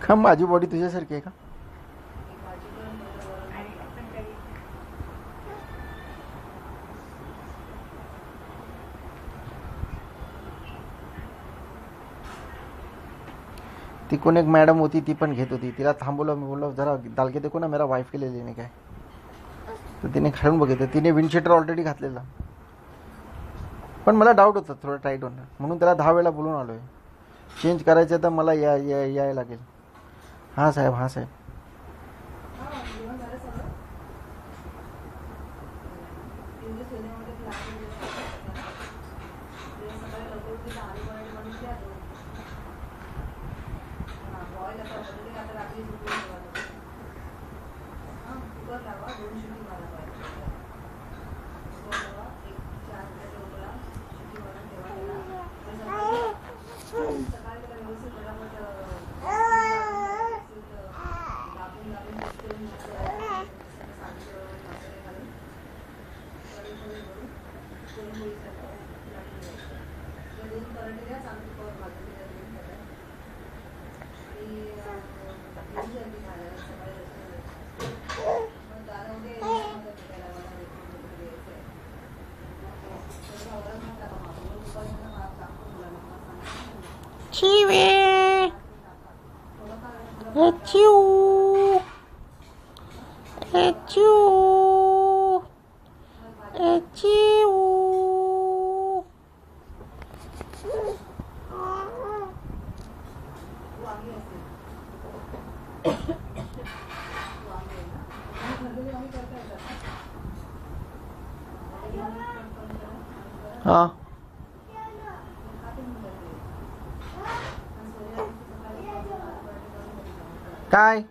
का माझी बॉडी तुझ्यासारखी आहे का? ती कोण एक मॅडम होती, ती पण घेत होती. तिला थांबवलं, मी बोललो जरा डाल के देखो ना, मेरा वाईफ के लिए लेने का है. तर तिने खाऊन बघितलं. तिने विंडशीटर ऑलरेडी घातलेला, पण मला डाऊट होता थोडं टाईट होणार, म्हणून त्याला 10 वेळा बोलून आलोय. चेंज करायचं तर मला यायला लागेल. हां साहेब, हां साहेब. Chiwi, echu, echu, echu. हाँ काय